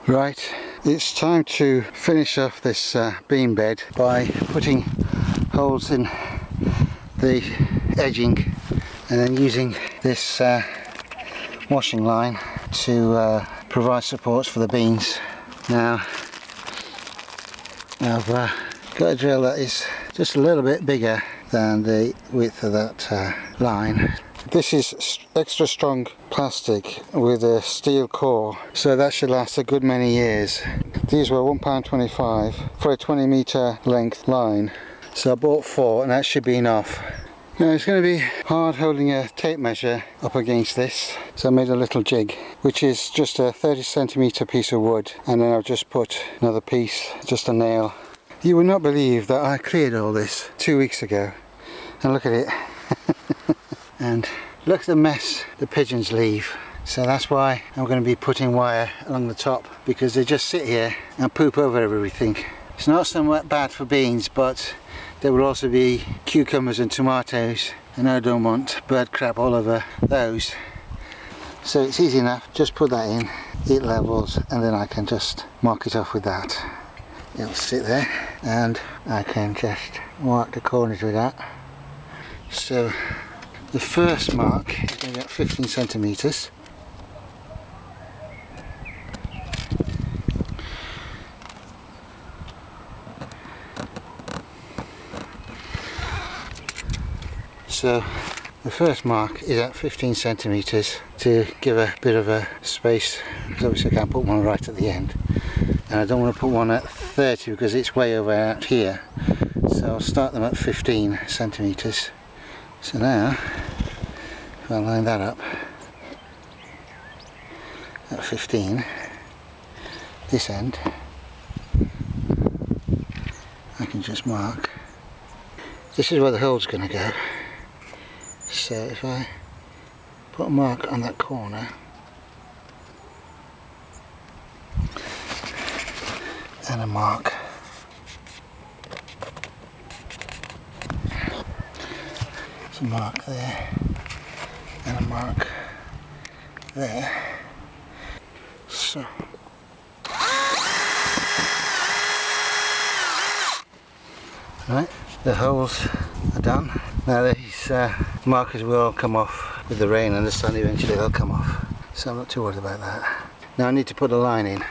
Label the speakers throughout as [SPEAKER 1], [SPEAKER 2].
[SPEAKER 1] Right, it's time to finish off this bean bed by putting holes in the edging and then using this washing line to provide supports for the beans. Now I've got a drill that is just a little bit bigger than the width of that line. This is extra strong plastic with a steel core, so that should last a good many years. These were £1.25 for a 20 metre length line, so I bought 4 and that should be enough. Now it's going to be hard holding a tape measure up against this, so I made a little jig, which is just a 30cm piece of wood, and then I've just put another piece, just a nail. You would not believe that I cleared all this 2 weeks ago, and look at it. And look at the mess the pigeons leave. So that's why I'm going to be putting wire along the top, because they just sit here and poop over everything. It's not so bad for beans, but there will also be cucumbers and tomatoes, and I don't want bird crap all over those. So it's easy enough, just put that in, it levels, and then I can just mark it off with that. It'll sit there and I can just mark the corners with that. So the first mark is going to be at 15 centimetres. So the first mark is at 15 centimetres to give a bit of a space, because obviously I can't put one right at the end. And I don't want to put one at 30 because it's way over out here. So I'll start them at 15 centimetres. So now, if I line that up at 15, this end, I can just mark. This is where the hole's going to go. So if I put a mark on that corner, and a mark there's a mark there and a mark there. So right, the holes are done. Now these markers will all come off with the rain and the sun. Eventually they'll come off, so I'm not too worried about that. Now I need to put a line in.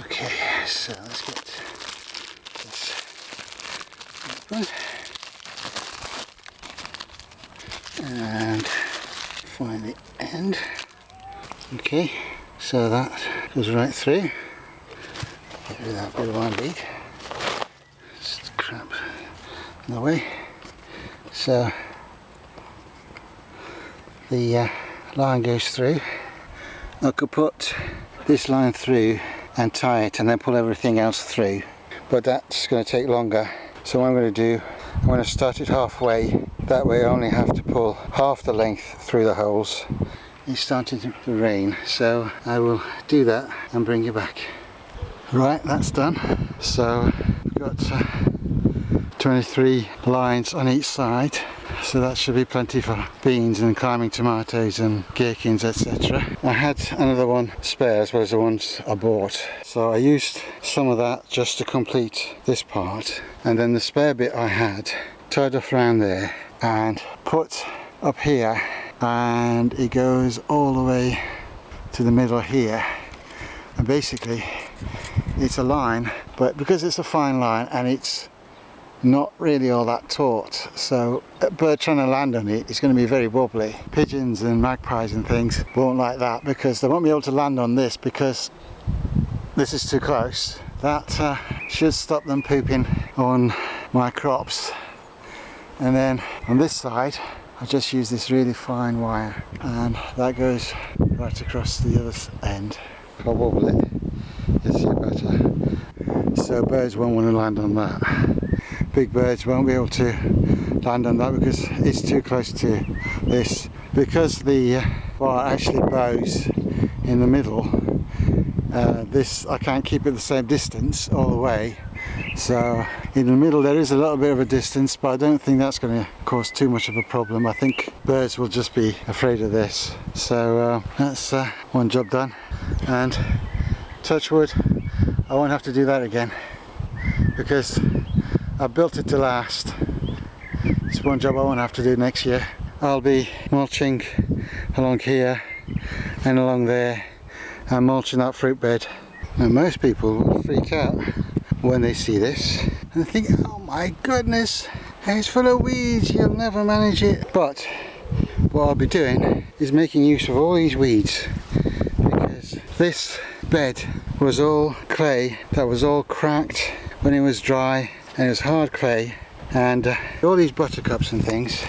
[SPEAKER 1] Okay, so let's get this open and find the end. Okay, so that goes right through. Get rid of that bit of one bead. Just crap in the way. So the line goes through. I could put this line through and tie it and then pull everything else through, but that's going to take longer. So what I'm going to do, I'm going to start it halfway, that way I only have to pull half the length through the holes. It's starting to rain, so I will do that and bring you back. Right, that's done. So we've got 23 lines on each side, so that should be plenty for beans and climbing tomatoes and gherkins, etc. I had another one spare as well as the ones I bought, so I used some of that just to complete this part, and then the spare bit I had tied off around there and put up here, and it goes all the way to the middle here, and basically it's a line, but because it's a fine line and it's not really all that taut, so a bird trying to land on it is going to be very wobbly. Pigeons and magpies and things won't like that, because they won't be able to land on this because this is too close. That should stop them pooping on my crops. And then on this side I just use this really fine wire, and that goes right across the other end. If I wobble it, you'll see it better. So birds won't want to land on that. Big birds won't be able to land on that because it's too close to this. Because the wire actually bows in the middle, this I can't keep it the same distance all the way. So in the middle there is a little bit of a distance, but I don't think that's going to cause too much of a problem. I think birds will just be afraid of this. So that's one job done. and touch wood, I won't have to do that again, because I built it to last. It's one job I won't have to do next year. I'll be mulching along here and along there and mulching that fruit bed. And most people will freak out when they see this and think, oh my goodness, it's full of weeds, you'll never manage it. But what I'll be doing is making use of all these weeds, because this bed was all clay that was all cracked when it was dry, and it was hard clay, and all these buttercups and things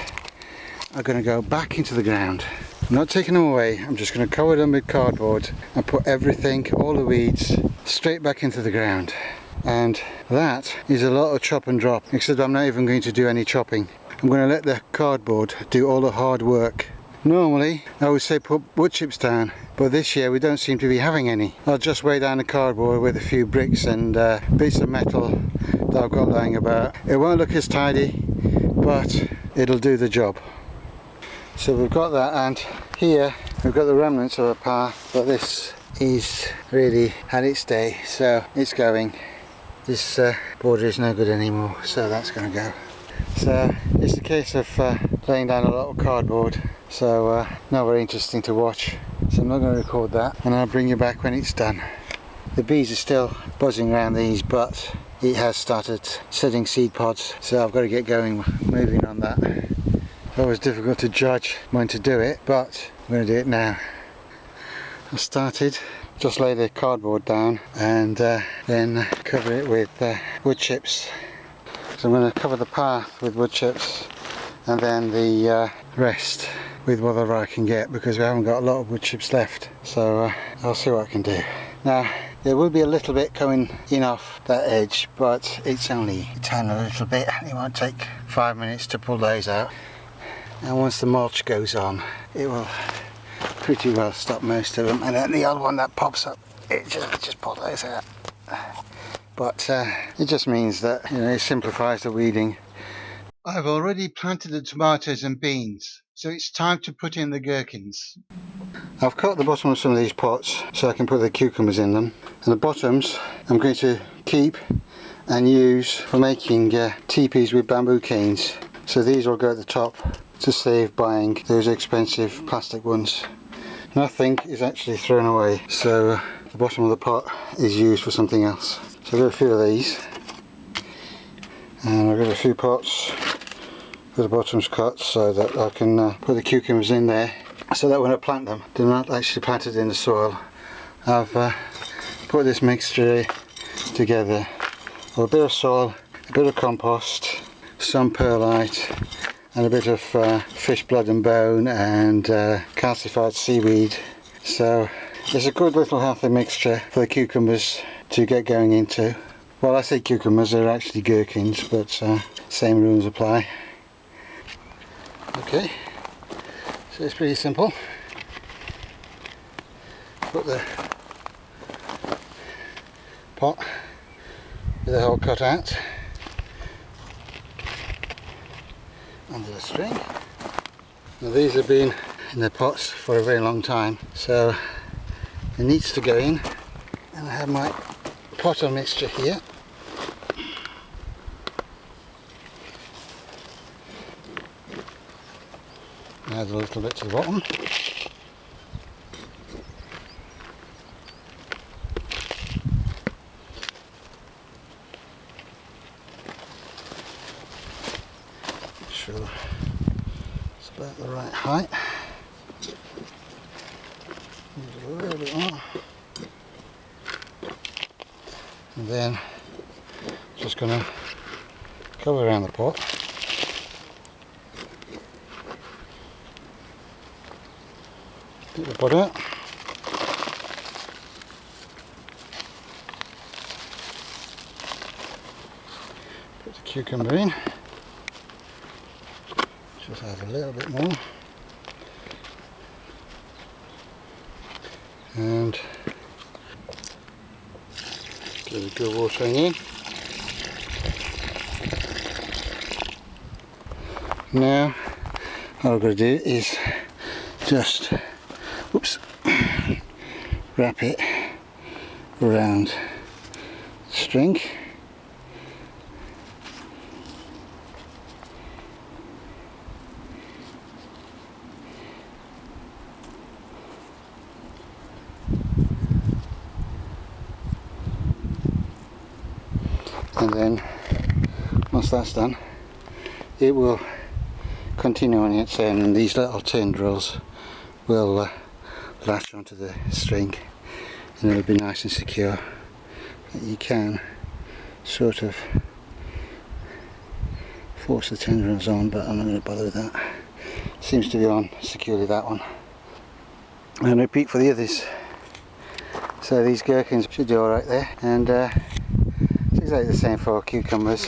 [SPEAKER 1] are going to go back into the ground. I'm not taking them away, I'm just going to cover them with cardboard and put everything, all the weeds, straight back into the ground. And that is a lot of chop and drop, except I'm not even going to do any chopping. I'm going to let the cardboard do all the hard work. Normally I would say put wood chips down, but this year we don't seem to be having any. I'll just weigh down the cardboard with a few bricks and bits of metal that I've got lying about. It won't look as tidy, but it'll do the job. So we've got that, and here we've got the remnants of a path, but this is really had its day, so it's going. This border is no good anymore, so that's going to go. So it's a case of laying down a lot of cardboard, so not very interesting to watch, so I'm not going to record that, and I'll bring you back when it's done. The bees are still buzzing around these, but it has started setting seed pods, so I've got to get going, moving on that. It was difficult to judge when to do it, but I'm going to do it now. I started, just lay the cardboard down and then cover it with wood chips. So I'm going to cover the path with wood chips and then the rest with whatever I can get, because we haven't got a lot of wood chips left. So I'll see what I can do. Now there will be a little bit coming in off that edge, but it's only a tiny little bit. It won't take 5 minutes to pull those out. And once the mulch goes on, it will pretty well stop most of them, and then the odd one that pops up, it just pull those out. But it just means that, you know, it simplifies the weeding. I've already planted the tomatoes and beans, so it's time to put in the gherkins. I've cut the bottom of some of these pots so I can put the cucumbers in them, and the bottoms I'm going to keep and use for making teepees with bamboo canes. So these will go at the top to save buying those expensive plastic ones. Nothing is actually thrown away, so the bottom of the pot is used for something else. So I've got a few of these, and I've got a few pots with the bottoms cut so that I can put the cucumbers in there, so that when I plant them, they're not actually planted in the soil. I've put this mixture together, a bit of soil, a bit of compost, some perlite, and a bit of fish blood and bone and calcified seaweed. So it's a good little healthy mixture for the cucumbers to get going into. Well, I say cucumbers, they're actually gherkins, but same rules apply. Okay, so it's pretty simple. Put the pot with the hole cut out under the string. Now these have been in the pots for a very long time, so it needs to go in, and I have my potter mixture here. Add a little bit to the bottom. Sure it's about the right height. Use a little bit more. And then just going to cover around the pot. Get the pot out. Put the cucumber in. Just add a little bit more. And get a good watering in. Now all I've got to do is just wrap it around the string. And then once that's done, it will continue on its own, and these little tendrils will latch onto the string, and it'll be nice and secure. You can sort of force the tendrils on, but I'm not going to bother with that. Seems to be on securely, that one. And repeat for the others. So these gherkins should do alright there, and it's exactly the same for cucumbers.